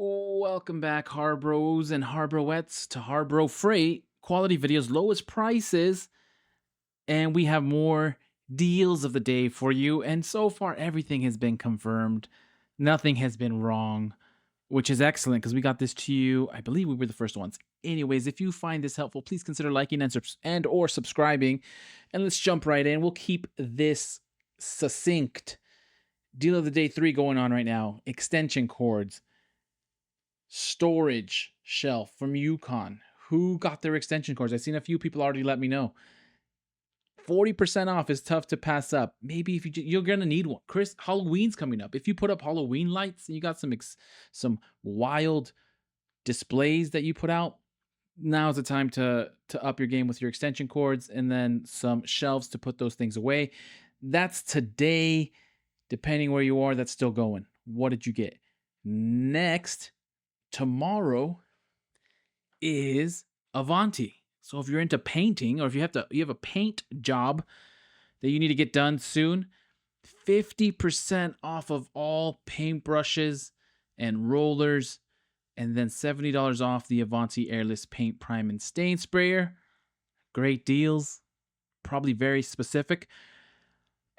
Welcome back, Harbros and Harbroettes, to Harbro Freight. Quality videos, lowest prices, and we have more deals of the day for you. And so far, everything has been confirmed. Nothing has been wrong, which is excellent because we got this to you. I believe we were the first ones. Anyways, if you find this helpful, please consider liking and or subscribing. And let's jump right in. We'll keep this succinct. Deal of the day 3 going on right now. Extension cords. Storage shelf from Yukon. Who got their extension cords? I've seen a few people already let me know. 40% off is tough to pass up. Maybe if you're gonna need one. Chris, Halloween's coming up. If you put up Halloween lights and you got some wild displays that you put out, now's the time to up your game with your extension cords and then some shelves to put those things away. That's today. Depending where you are, that's still going. What did you get? Next, tomorrow is Avanti. So if you're into painting or if you have a paint job that you need to get done soon, 50% off of all paintbrushes and rollers, and then $70 off the Avanti Airless Paint Prime and Stain Sprayer. Great deals, probably very specific.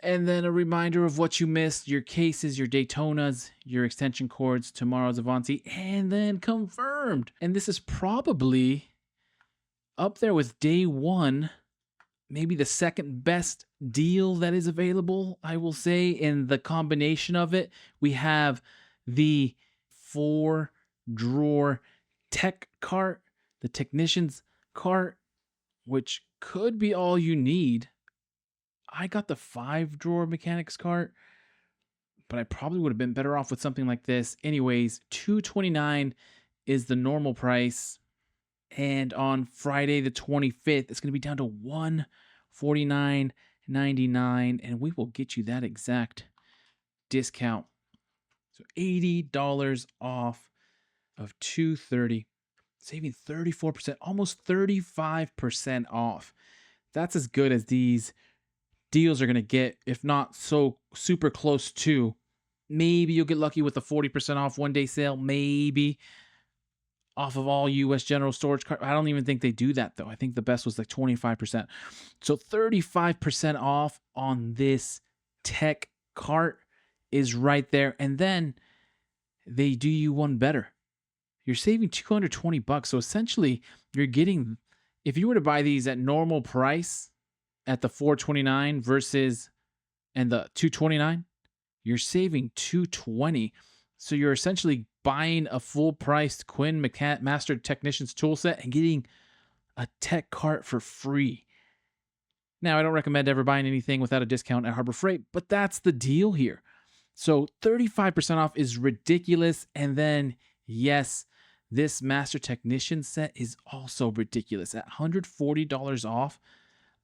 And then a reminder of what you missed, your cases, your Daytonas, your extension cords, tomorrow's Avanti, and then confirmed. And this is probably up there with day 1, maybe the second best deal that is available, I will say, in the combination of it. We have the 4-drawer tech cart, the technician's cart, which could be all you need. I got the 5-drawer mechanics cart, but I probably would have been better off with something like this. Anyways, $229 is the normal price. And on Friday the 25th, it's going to be down to $149.99, and we will get you that exact discount. So $80 off of $230, saving 34%, almost 35% off. That's as good as these deals are going to get, if not so super close to. Maybe you'll get lucky with the 40% off one-day sale, maybe off of all U.S. general storage cart. I don't even think they do that, though. I think the best was like 25%. So 35% off on this tech cart is right there. And then they do you one better. You're saving $220. So essentially, you're getting, if you were to buy these at normal price, at the $429 versus and the $229, you're saving $220. So you're essentially buying a full-priced Quinn Master Technician's tool set and getting a tech cart for free. Now, I don't recommend ever buying anything without a discount at Harbor Freight, but that's the deal here. So 35% off is ridiculous. And then, yes, this Master Technician set is also ridiculous at $140 off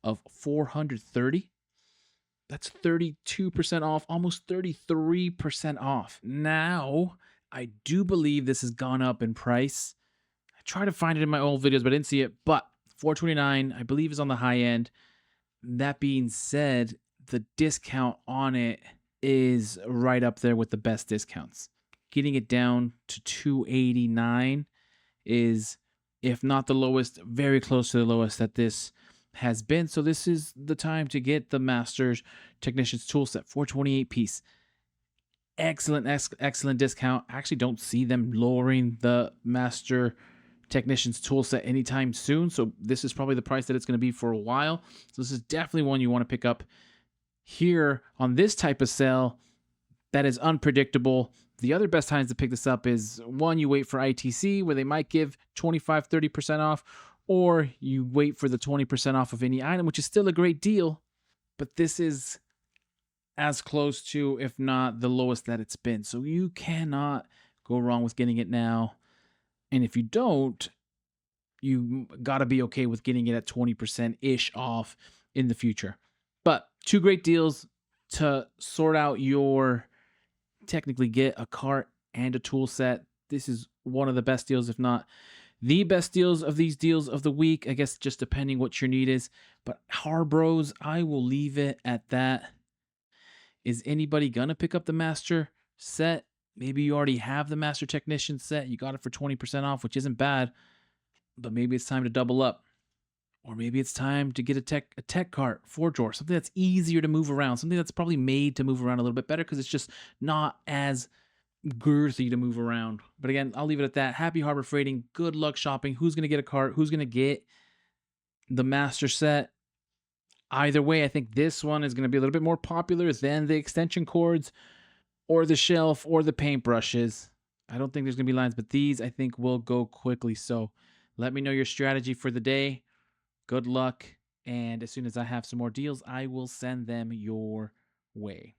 of $430. That's 32% off, almost 33% off. Now, I do believe this has gone up in price. I tried to find it in my old videos, but I didn't see it. But $429, I believe, is on the high end. That being said, the discount on it is right up there with the best discounts. Getting it down to $289 is, if not the lowest, very close to the lowest that this has been. So this is the time to get the Master's Technician's Toolset, 428 piece. Excellent discount. I actually don't see them lowering the Master Technician's Toolset anytime soon. So this is probably the price that it's going to be for a while. So this is definitely one you want to pick up here on this type of sale that is unpredictable. The other best times to pick this up is, one, you wait for ITC where they might give 25-30% off, or you wait for the 20% off of any item, which is still a great deal. But this is as close to, if not the lowest that it's been. So you cannot go wrong with getting it now. And if you don't, you got to be okay with getting it at 20%-ish off in the future. But 2 great deals to sort out your, technically get a cart and a tool set. This is one of the best deals, if not the best deals of these deals of the week, I guess, just depending what your need is. But Harbros, I will leave it at that. Is anybody gonna pick up the Master set? Maybe you already have the Master Technician set. You got it for 20% off, which isn't bad, but maybe it's time to double up. Or maybe it's time to get a tech cart, 4-drawer, something that's easier to move around, something that's probably made to move around a little bit better because it's just not as girthy to move around. But again, I'll leave it at that. Happy Harbor Freighting. Good luck shopping. Who's going to get a cart? Who's going to get the master set? Either way, I think this one is going to be a little bit more popular than the extension cords or the shelf or the paintbrushes. I don't think there's going to be lines, but these I think will go quickly. So let me know your strategy for the day. Good luck. And as soon as I have some more deals, I will send them your way.